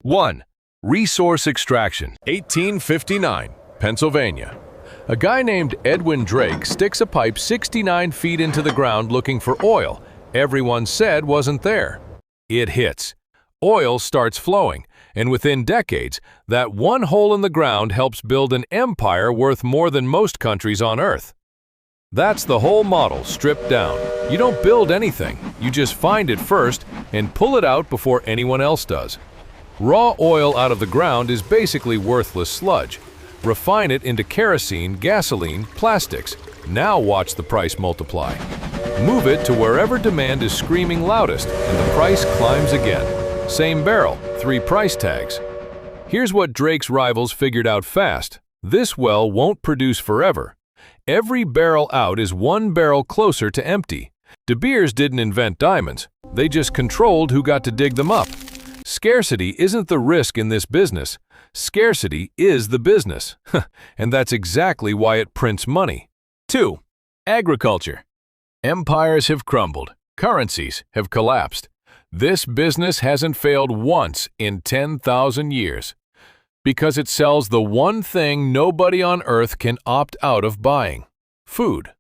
1. Resource extraction. 1859, Pennsylvania. A guy named Edwin Drake sticks a pipe 69 feet into the ground looking for oil everyone said wasn't there. It hits. Oil starts flowing, and within decades, that one hole in the ground helps build an empire worth more than most countries on Earth. That's the whole model stripped down. You don't build anything, you just find it first and pull it out before anyone else does. Raw oil out of the ground is basically worthless sludge. Refine it into kerosene, gasoline, plastics. Now watch the price multiply. Move it to wherever demand is screaming loudest and the price climbs again. Same barrel, 3 price tags. Here's what Drake's rivals figured out fast. This well won't produce forever. Every barrel out is 1 barrel closer to empty. De Beers didn't invent diamonds. They just controlled who got to dig them up. Scarcity isn't the risk in this business. Scarcity is the business. And that's exactly why it prints money. 2. Agriculture. Empires have crumbled. Currencies have collapsed. This business hasn't failed once in 10,000 years. Because it sells the one thing nobody on Earth can opt out of buying: food.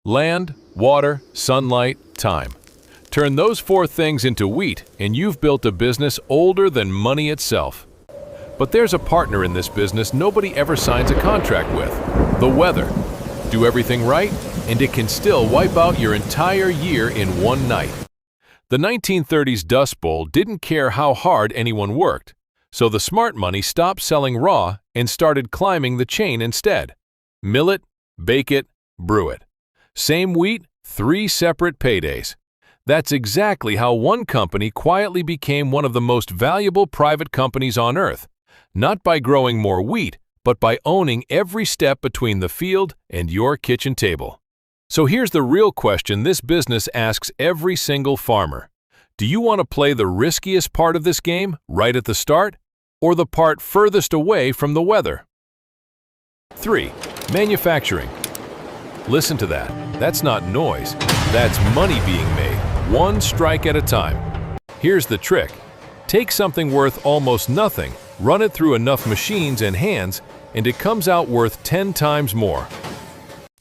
Land, water, sunlight, time. Turn those 4 things into wheat, and you've built a business older than money itself. But there's a partner in this business nobody ever signs a contract with: the weather. Do everything right, and it can still wipe out your entire year in one night. The 1930s Dust Bowl didn't care how hard anyone worked, so the smart money stopped selling raw and started climbing the chain instead. Mill it, bake it, brew it. Same wheat, 3 separate paydays. That's exactly how one company quietly became one of the most valuable private companies on Earth, not by growing more wheat, but by owning every step between the field and your kitchen table. So here's the real question this business asks every single farmer. Do you want to play the riskiest part of this game right at the start, or the part furthest away from the weather? 3. Manufacturing. Listen to that. That's not noise. That's money being made, one strike at a time. Here's the trick. Take something worth almost nothing, run it through enough machines and hands, and it comes out worth 10 times more.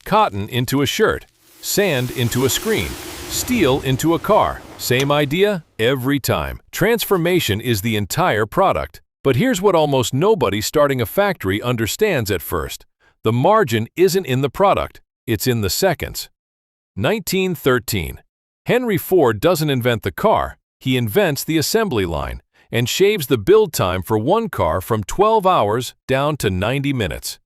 Cotton into a shirt, sand into a screen, steel into a car. Same idea every time. Transformation is the entire product. But here's what almost nobody starting a factory understands at first. The margin isn't in the product, it's in the seconds. 1913. Henry Ford doesn't invent the car, he invents the assembly line and shaves the build time for one car from 12 hours down to 90 minutes.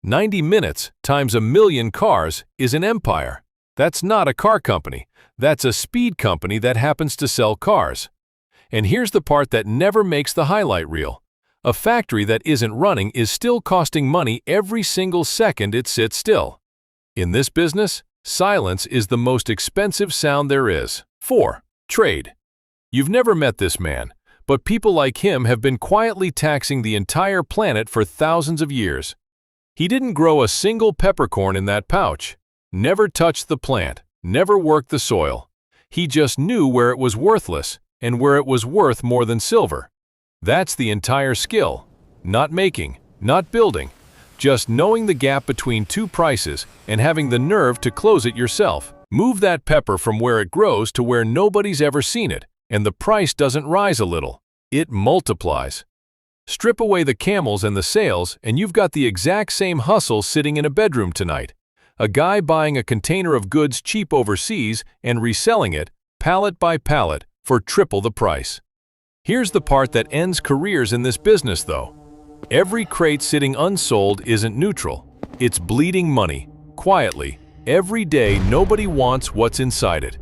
90 minutes times 1,000,000 cars is an empire. That's not a car company. That's a speed company that happens to sell cars. And here's the part that never makes the highlight reel. A factory that isn't running is still costing money every single second it sits still. In this business, silence is the most expensive sound there is. 4. Trade. You've never met this man, but people like him have been quietly taxing the entire planet for thousands of years. He didn't grow a single peppercorn in that pouch, never touched the plant, never worked the soil. He just knew where it was worthless and where it was worth more than silver. That's the entire skill. Not making, not building, just knowing the gap between 2 prices and having the nerve to close it yourself. Move that pepper from where it grows to where nobody's ever seen it, and the price doesn't rise a little. It multiplies. Strip away the camels and the sales, and you've got the exact same hustle sitting in a bedroom tonight. A guy buying a container of goods cheap overseas and reselling it, pallet by pallet, for triple the price. Here's the part that ends careers in this business, though. Every crate sitting unsold isn't neutral. It's bleeding money, quietly. Every day, nobody wants what's inside it.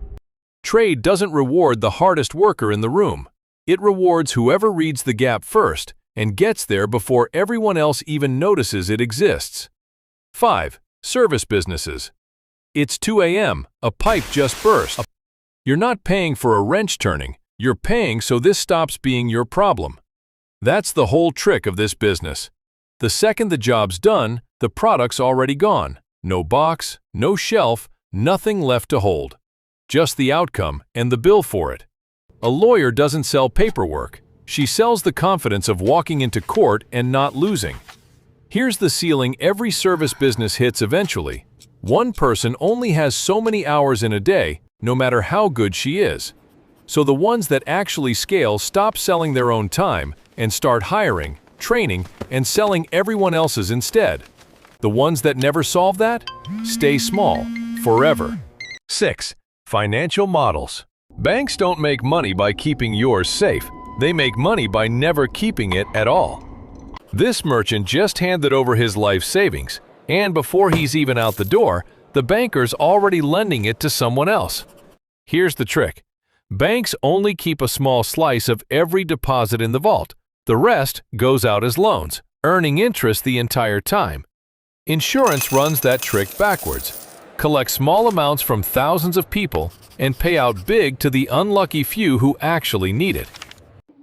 Trade doesn't reward the hardest worker in the room. It rewards whoever reads the gap first and gets there before everyone else even notices it exists. 5. Service businesses. It's 2 a.m., a pipe just burst. You're not paying for a wrench turning, you're paying so this stops being your problem. That's the whole trick of this business. The second the job's done, the product's already gone. No box, no shelf, nothing left to hold. Just the outcome and the bill for it. A lawyer doesn't sell paperwork, She sells the confidence of walking into court and not losing. Here's the ceiling every service business hits eventually. One person only has so many hours in a day, no matter how good she is. So the ones that actually scale stop selling their own time and start hiring, training, and selling everyone else's instead. The ones that never solve that stay small forever. 6. Financial models. Banks don't make money by keeping yours safe. They make money by never keeping it at all. This merchant just handed over his life savings, and before he's even out the door, the banker's already lending it to someone else. Here's the trick. Banks only keep a small slice of every deposit in the vault. The rest goes out as loans, earning interest the entire time. Insurance runs that trick backwards. Collect small amounts from thousands of people and pay out big to the unlucky few who actually need it.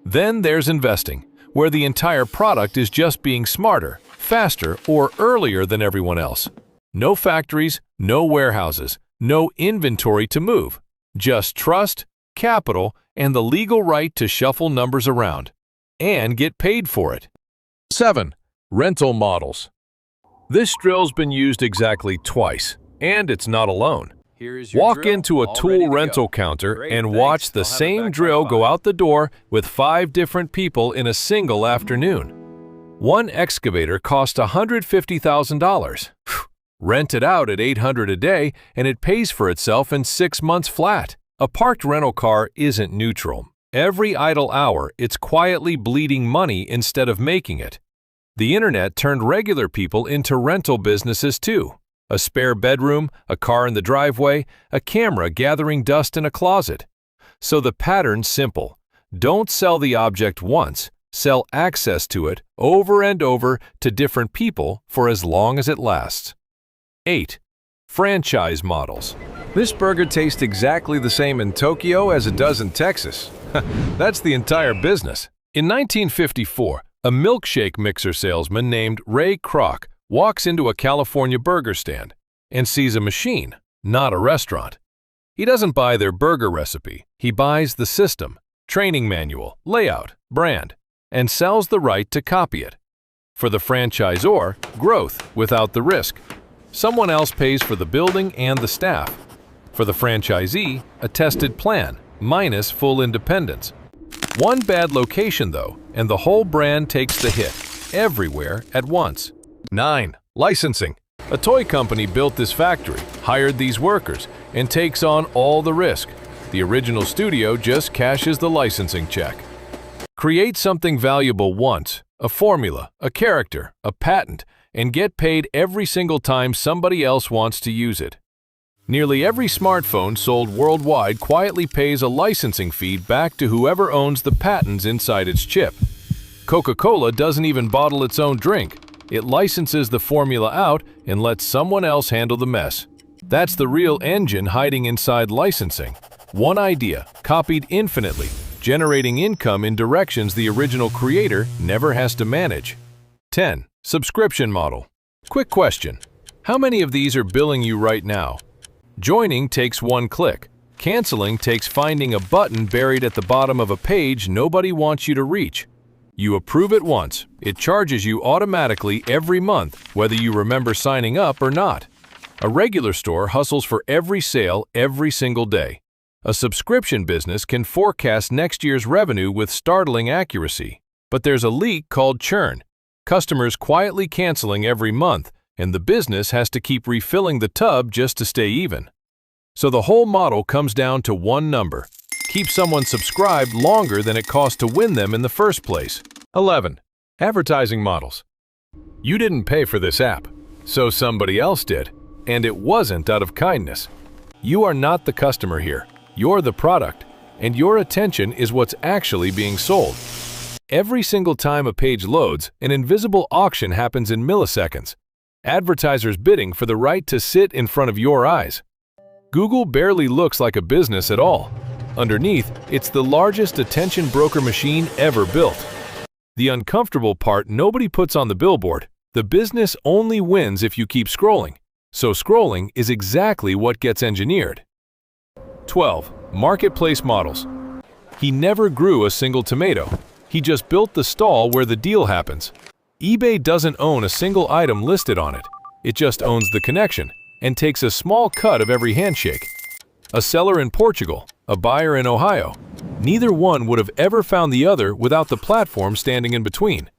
Then there's investing, where the entire product is just being smarter, faster, or earlier than everyone else. No factories, no warehouses, no inventory to move. Just trust, capital, and the legal right to shuffle numbers around. And get paid for it. 7. Rental models. This drill's been used exactly twice, and it's not alone. Walk into a tool rental counter and watch the same drill go out the door with 5 different people in a single afternoon. One excavator cost $150,000. Rent it out at $800 a day and it pays for itself in 6 months flat. A parked rental car isn't neutral. Every idle hour, it's quietly bleeding money instead of making it. The internet turned regular people into rental businesses too. A spare bedroom, a car in the driveway, a camera gathering dust in a closet. So the pattern's simple. Don't sell the object once. Sell access to it over and over to different people for as long as it lasts. 8. Franchise models. This burger tastes exactly the same in Tokyo as it does in Texas. That's the entire business. In 1954, a milkshake mixer salesman named Ray Kroc walks into a California burger stand and sees a machine, not a restaurant. He doesn't buy their burger recipe. He buys the system, training manual, layout, brand, and sells the right to copy it. For the franchisor, growth without the risk. Someone else pays for the building and the staff. For the franchisee, a tested plan, minus full independence. One bad location though, and the whole brand takes the hit, everywhere at once. 9. Licensing. A toy company built this factory, hired these workers, and takes on all the risk. The original studio just cashes the licensing check. Create something valuable once, a formula, a character, a patent, and get paid every single time somebody else wants to use it. Nearly every smartphone sold worldwide quietly pays a licensing fee back to whoever owns the patents inside its chip. Coca-Cola doesn't even bottle its own drink. It licenses the formula out and lets someone else handle the mess. That's the real engine hiding inside licensing. One idea, copied infinitely, generating income in directions the original creator never has to manage. 10. Subscription model. Quick question. How many of these are billing you right now? Joining takes one click. Canceling takes finding a button buried at the bottom of a page nobody wants you to reach. You approve it once. It charges you automatically every month, whether you remember signing up or not. A regular store hustles for every sale every single day. A subscription business can forecast next year's revenue with startling accuracy. But there's a leak called churn. Customers quietly canceling every month, and the business has to keep refilling the tub just to stay even. So the whole model comes down to one number. Keep someone subscribed longer than it costs to win them in the first place. 11. Advertising models. You didn't pay for this app, so somebody else did, and it wasn't out of kindness. You are not the customer here. You're the product, and your attention is what's actually being sold. Every single time a page loads, an invisible auction happens in milliseconds. Advertisers bidding for the right to sit in front of your eyes. Google barely looks like a business at all. Underneath, it's the largest attention broker machine ever built. The uncomfortable part nobody puts on the billboard. The business only wins if you keep scrolling. So scrolling is exactly what gets engineered. 12. Marketplace models. He never grew a single tomato. He just built the stall where the deal happens. eBay doesn't own a single item listed on it. It just owns the connection and takes a small cut of every handshake. A seller in Portugal, a buyer in Ohio. Neither one would have ever found the other without the platform standing in between.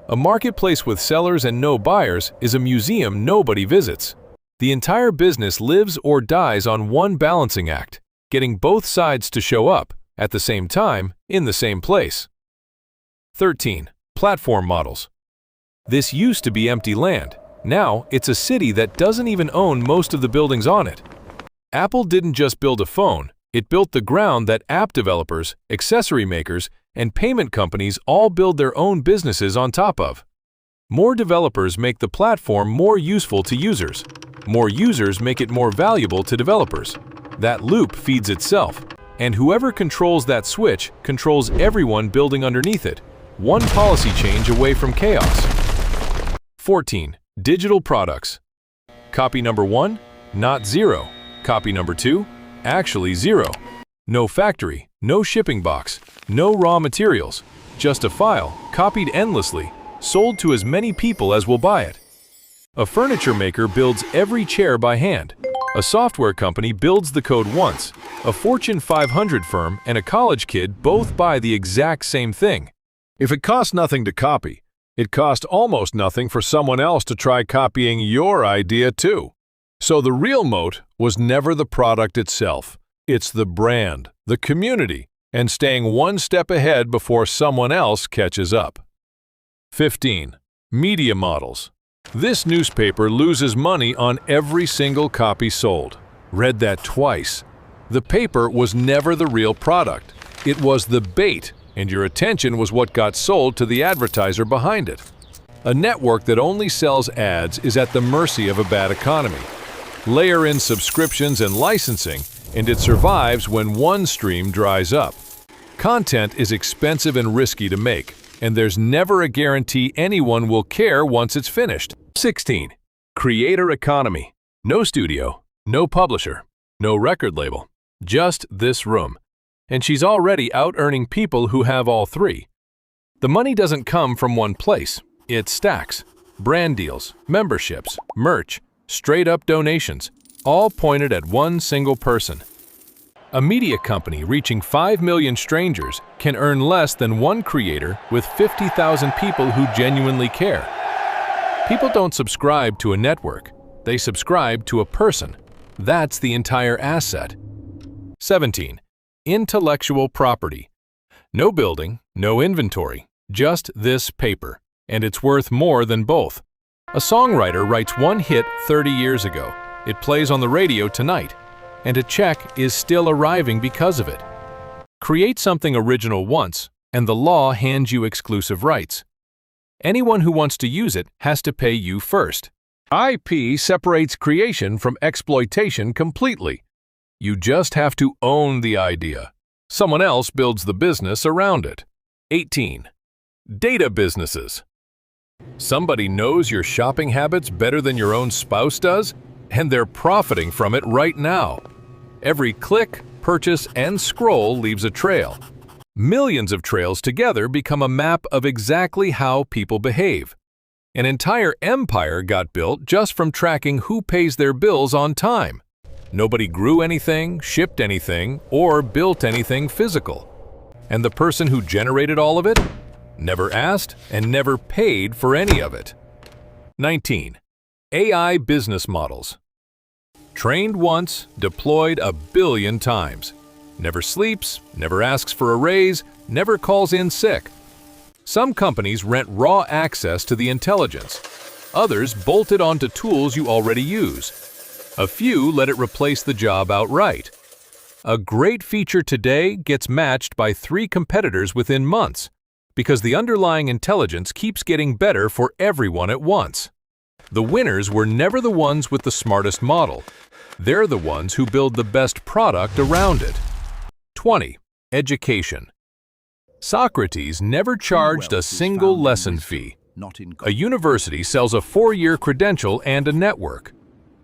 A marketplace with sellers and no buyers is a museum nobody visits. The entire business lives or dies on one balancing act, getting both sides to show up, at the same time, in the same place. 13. Platform models. This used to be empty land. Now, it's a city that doesn't even own most of the buildings on it. Apple didn't just build a phone, it built the ground that app developers, accessory makers, and payment companies all build their own businesses on top of. More developers make the platform more useful to users. More users make it more valuable to developers. That loop feeds itself, and whoever controls that switch controls everyone building underneath it, one policy change away from chaos. 14. Digital products. Copy number 1, not 0. Copy number 2, actually 0. No factory, no shipping box, no raw materials, just a file, copied endlessly, sold to as many people as will buy it. A furniture maker builds every chair by hand. A software company builds the code once. A Fortune 500 firm and a college kid both buy the exact same thing. If it costs nothing to copy, it costs almost nothing for someone else to try copying your idea too. So the real moat was never the product itself. It's the brand, the community, and staying one step ahead before someone else catches up. 15. Media models. This newspaper loses money on every single copy sold. Read that twice. The paper was never the real product. It was the bait, and your attention was what got sold to the advertiser behind it. A network that only sells ads is at the mercy of a bad economy. Layer in subscriptions and licensing, and it survives when one stream dries up. Content is expensive and risky to make, and there's never a guarantee anyone will care once it's finished. 16. Creator economy. No studio, no publisher, no record label, just this room. And she's already out-earning people who have all three. The money doesn't come from one place. It stacks. Brand deals, memberships, merch, straight-up donations, all pointed at one single person. A media company reaching 5 million strangers can earn less than one creator with 50,000 people who genuinely care. People don't subscribe to a network. They subscribe to a person. That's the entire asset. 17. Intellectual property. No building, no inventory, just this paper, and it's worth more than both. A songwriter writes one hit 30 years ago. It plays on the radio tonight, and a check is still arriving because of it. Create something original once, and the law hands you exclusive rights. Anyone who wants to use it has to pay you first. IP separates creation from exploitation completely. You just have to own the idea. Someone else builds the business around it. 18. Data businesses. Somebody knows your shopping habits better than your own spouse does, and they're profiting from it right now. Every click, purchase, and scroll leaves a trail. Millions of trails together become a map of exactly how people behave. An entire empire got built just from tracking who pays their bills on time. Nobody grew anything, shipped anything, or built anything physical. And the person who generated all of it never asked and never paid for any of it. 19. AI business models. Trained once, deployed a billion times. Never sleeps, never asks for a raise, never calls in sick. Some companies rent raw access to the intelligence. Others bolt it onto tools you already use. A few let it replace the job outright. A great feature today gets matched by 3 competitors within months, because the underlying intelligence keeps getting better for everyone at once. The winners were never the ones with the smartest model. They're the ones who build the best product around it. 20. Education. Socrates never charged a single lesson fee. A university sells a 4-year credential and a network.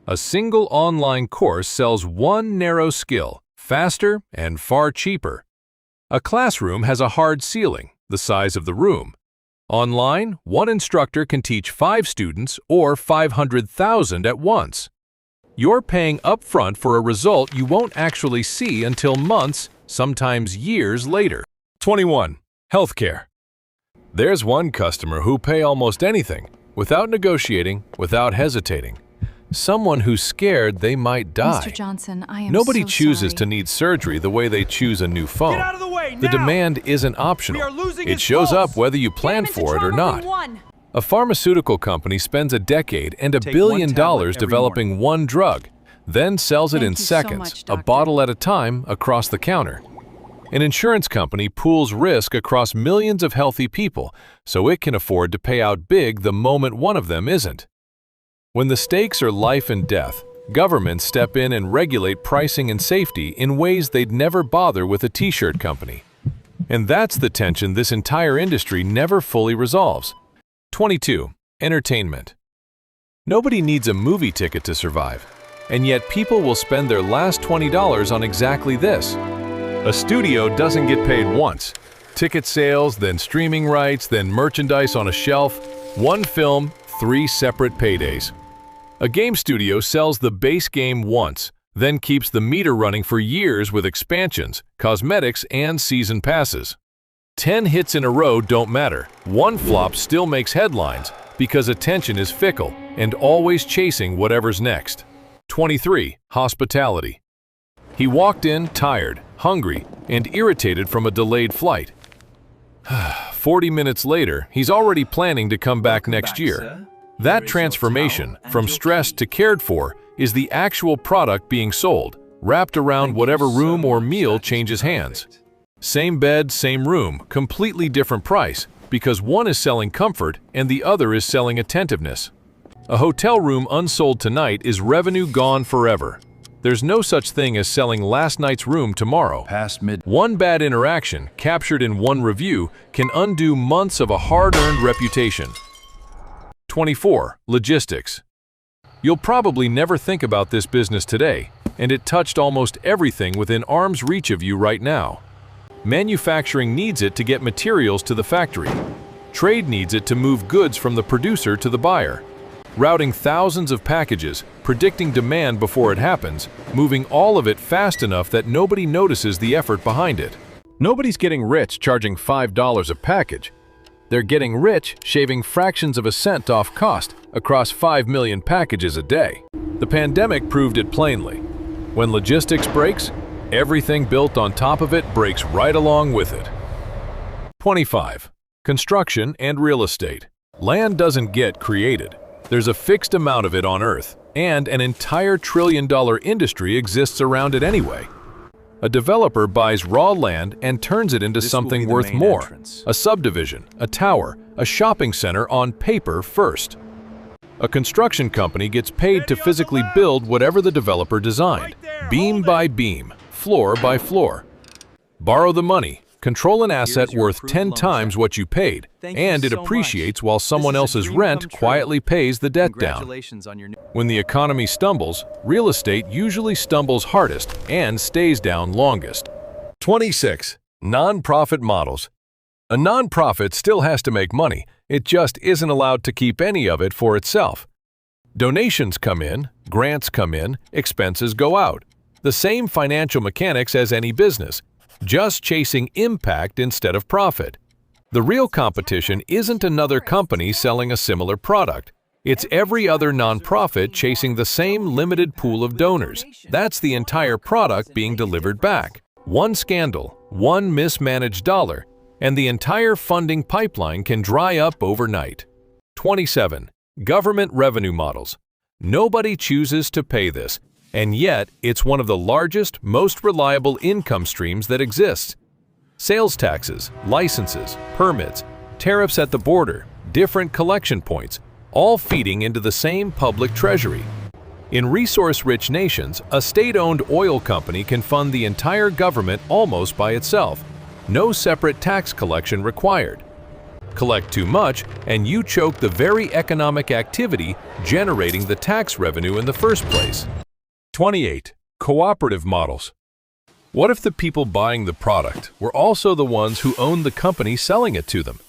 A single online course sells one narrow skill, faster and far cheaper. A classroom has a hard ceiling, the size of the room. Online, one instructor can teach 5 students or 500,000 at once. You're paying upfront for a result you won't actually see until months, sometimes years later. 21. Healthcare. There's one customer who pay almost anything, without negotiating, without hesitating. Someone who's scared they might die. Mr. Johnson, I am Nobody so chooses sorry. to need surgery the way they choose a new phone. Get out of the way, The now! demand isn't optional. We are losing It his shows pulse. up whether you plan Get him into for it or trauma not. room 1. A pharmaceutical company spends a decade and $1 Take billion one tablet every developing one drug, then sells it Thank in you so seconds, much, a doctor. bottle at a time, across the counter. An insurance company pools risk across millions of healthy people so it can afford to pay out big the moment one of them isn't. When the stakes are life and death, governments step in and regulate pricing and safety in ways they'd never bother with a t-shirt company. And that's the tension this entire industry never fully resolves. 22. Entertainment. Nobody needs a movie ticket to survive, and yet people will spend their last $20 on exactly this. A studio doesn't get paid once. Ticket sales, then streaming rights, then merchandise on a shelf. One film, 3 separate paydays. A game studio sells the base game once, then keeps the meter running for years with expansions, cosmetics, and season passes. 10 hits in a row don't matter. One flop still makes headlines because attention is fickle and always chasing whatever's next. 23. Hospitality. He walked in tired, hungry, and irritated from a delayed flight. 40 minutes later, he's already planning to come back next year. That transformation, from stressed to cared for, is the actual product being sold, wrapped around whatever room or meal changes hands. Same bed, same room, completely different price, because one is selling comfort and the other is selling attentiveness. A hotel room unsold tonight is revenue gone forever. There's no such thing as selling last night's room tomorrow. One bad interaction, captured in one review, can undo months of a hard-earned reputation. 24. Logistics. You'll probably never think about this business today, and it touched almost everything within arm's reach of you right now. Manufacturing needs it to get materials to the factory. Trade needs it to move goods from the producer to the buyer. Routing thousands of packages, predicting demand before it happens, moving all of it fast enough that nobody notices the effort behind it. Nobody's getting rich charging $5 a package. They're getting rich shaving fractions of a cent off cost across 5 million packages a day. The pandemic proved it plainly. When logistics breaks, everything built on top of it breaks right along with it. 25. Construction and real estate. Land doesn't get created. There's a fixed amount of it on Earth, and an entire trillion-dollar industry exists around it anyway. A developer buys raw land and turns it into something worth more. A subdivision, a tower, a shopping center on paper first. A construction company gets paid to physically build whatever the developer designed, beam by beam, floor by floor. Borrow the money, control an asset worth 10 times what you paid, and it appreciates while someone else's rent quietly pays the debt down. When the economy stumbles, real estate usually stumbles hardest and stays down longest. 26. Non-profit models. A non-profit still has to make money, it just isn't allowed to keep any of it for itself. Donations come in, grants come in, expenses go out. The same financial mechanics as any business, just chasing impact instead of profit. The real competition isn't another company selling a similar product. It's every other nonprofit chasing the same limited pool of donors. That's the entire product being delivered back. One scandal, one mismanaged dollar, and the entire funding pipeline can dry up overnight. 27. Government revenue models. Nobody chooses to pay this, and yet it's one of the largest, most reliable income streams that exists. Sales taxes, licenses, permits, tariffs at the border, different collection points, all feeding into the same public treasury. In resource-rich nations, a state-owned oil company can fund the entire government almost by itself. No separate tax collection required. Collect too much, and you choke the very economic activity generating the tax revenue in the first place. 28. Cooperative models. What if the people buying the product were also the ones who owned the company selling it to them?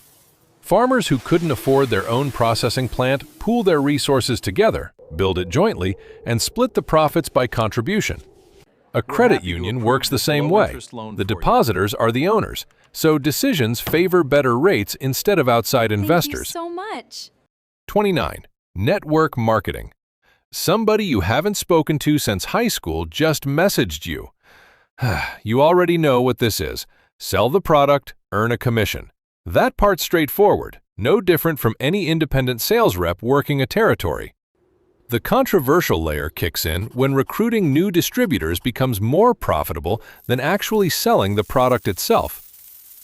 Farmers who couldn't afford their own processing plant pool their resources together, build it jointly, and split the profits by contribution. A credit union works the same way. The depositors are the owners, so decisions favor better rates instead of outside investors. Thank you so much. 29. Network marketing. Somebody you haven't spoken to since high school just messaged you. You already know what this is. Sell the product, earn a commission. That part's straightforward, no different from any independent sales rep working a territory. The controversial layer kicks in when recruiting new distributors becomes more profitable than actually selling the product itself.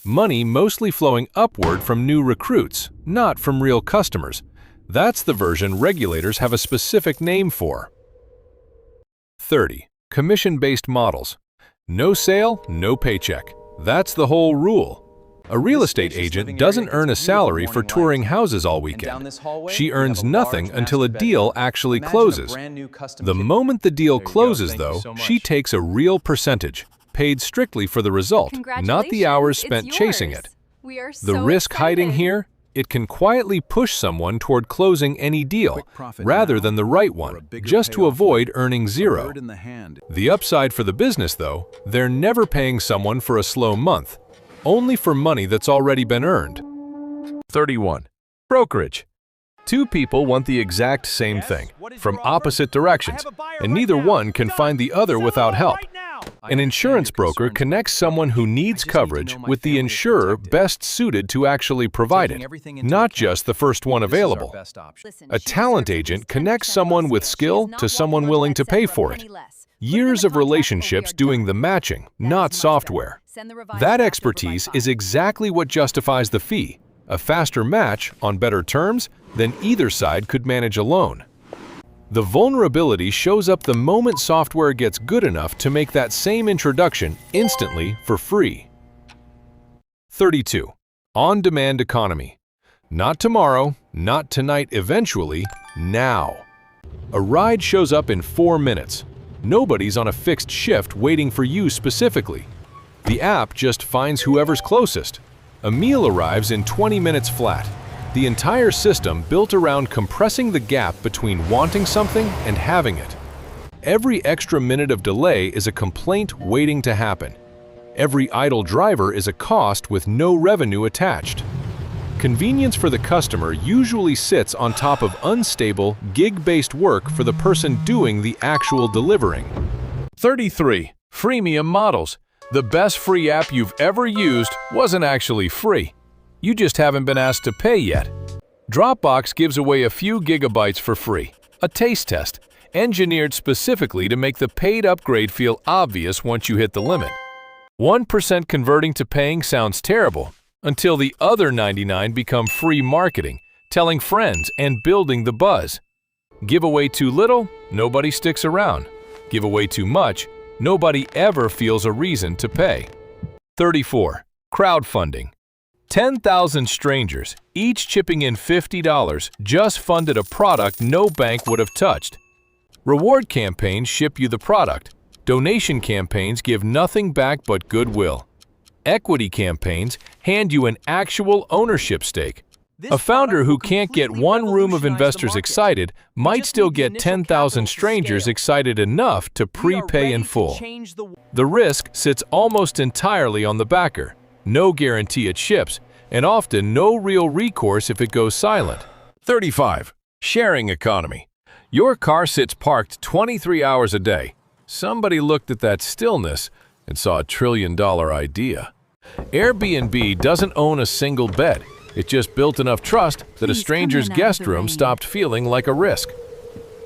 Money mostly flowing upward from new recruits, not from real customers. That's the version regulators have a specific name for. 30. Commission-based models. No sale, no paycheck. That's the whole rule. A real estate agent doesn't earn a salary for touring houses all weekend. She earns nothing until a deal actually closes. The moment the deal closes, though, she takes a real percentage, paid strictly for the result, not the hours spent chasing it. The risk hiding here? It can quietly push someone toward closing any deal, rather than the right one, just to avoid earning zero. The upside for the business, though, they're never paying someone for a slow month, only for money that's already been earned. 31. Brokerage. Two people want the exact same thing, from opposite directions, and neither one can find the other without help. An insurance broker connects someone who needs coverage with the insurer best suited to actually provide it, not just the first one available. A talent agent connects someone with skill to someone willing to pay for it. Years of relationships doing the matching, not software. That expertise is exactly what justifies the fee, a faster match on better terms than either side could manage alone. The vulnerability shows up the moment software gets good enough to make that same introduction instantly for free. 32. On-demand economy. Not tomorrow, not tonight eventually, now. A ride shows up in 4 minutes. Nobody's on a fixed shift waiting for you specifically. The app just finds whoever's closest. A meal arrives in 20 minutes flat. The entire system built around compressing the gap between wanting something and having it. Every extra minute of delay is a complaint waiting to happen. Every idle driver is a cost with no revenue attached. Convenience for the customer usually sits on top of unstable, gig-based work for the person doing the actual delivering. 33. Freemium models. The best free app you've ever used wasn't actually free. You just haven't been asked to pay yet. Dropbox gives away a few gigabytes for free, a taste test, engineered specifically to make the paid upgrade feel obvious once you hit the limit. 1% converting to paying sounds terrible, until the other 99 become free marketing, telling friends and building the buzz. Give away too little, nobody sticks around. Give away too much, nobody ever feels a reason to pay. 34. Crowdfunding. 10,000 strangers, each chipping in $50, just funded a product no bank would have touched. Reward campaigns ship you the product. Donation campaigns give nothing back but goodwill. Equity campaigns hand you an actual ownership stake. A founder who can't get one room of investors excited might still get 10,000 strangers excited enough to prepay in full. The risk sits almost entirely on the backer. No guarantee it ships, and often no real recourse if it goes silent. 35. Sharing economy. Your car sits parked 23 hours a day. Somebody looked at that stillness and saw a trillion-dollar idea. Airbnb doesn't own a single bed. It just built enough trust that a stranger's guest room stopped feeling like a risk.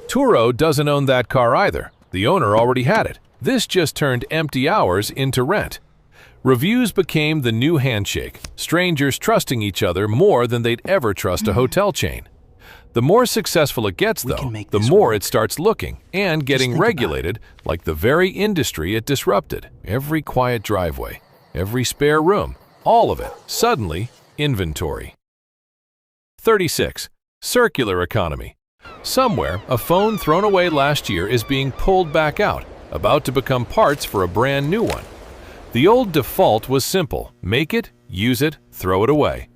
Turo doesn't own that car either. The owner already had it. This just turned empty hours into rent. Reviews became the new handshake, strangers trusting each other more than they'd ever trust a hotel chain. The more successful it gets, though, the more it starts looking and getting regulated like the very industry it disrupted. Every quiet driveway, every spare room, all of it, suddenly, inventory. 36. Circular economy. Somewhere, a phone thrown away last year is being pulled back out, about to become parts for a brand new one. The old default was simple: make it, use it, throw it away.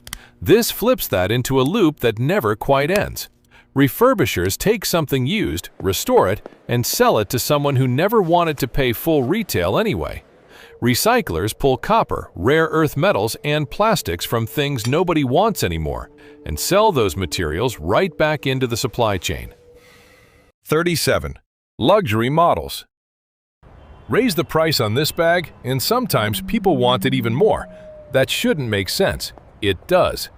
This flips that into a loop that never quite ends. Refurbishers take something used, restore it, and sell it to someone who never wanted to pay full retail anyway. Recyclers pull copper, rare earth metals, and plastics from things nobody wants anymore and sell those materials right back into the supply chain. 37. Luxury models. Raise the price on this bag, and sometimes people want it even more. That shouldn't make sense. It does.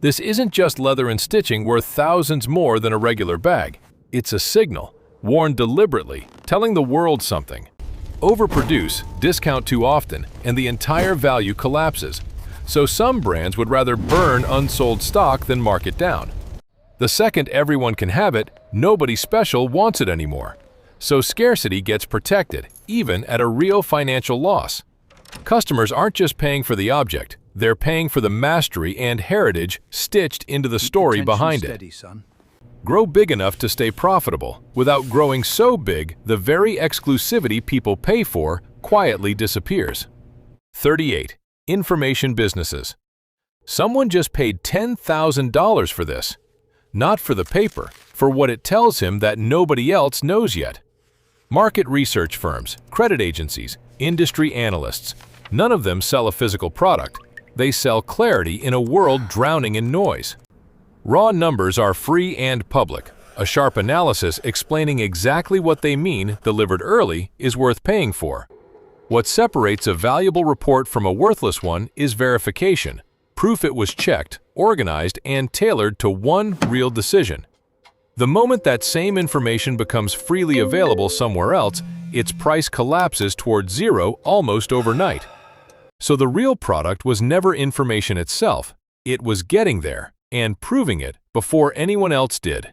This isn't just leather and stitching worth thousands more than a regular bag. It's a signal, worn deliberately, telling the world something. Overproduce, discount too often, and the entire value collapses. So some brands would rather burn unsold stock than mark it down. The second everyone can have it, nobody special wants it anymore. So scarcity gets protected, even at a real financial loss. Customers aren't just paying for the object, they're paying for the mastery and heritage stitched into the story behind it. Grow big enough to stay profitable, without growing so big the very exclusivity people pay for quietly disappears. 38. Information businesses. Someone just paid $10,000 for this. Not for the paper, for what it tells him that nobody else knows yet. Market research firms, credit agencies, industry analysts, none of them sell a physical product. They sell clarity in a world drowning in noise. Raw numbers are free and public. A sharp analysis explaining exactly what they mean, delivered early, is worth paying for. What separates a valuable report from a worthless one is verification, proof it was checked, organized, and tailored to one real decision. The moment that same information becomes freely available somewhere else, its price collapses toward zero almost overnight. So the real product was never information itself, it was getting there and proving it before anyone else did.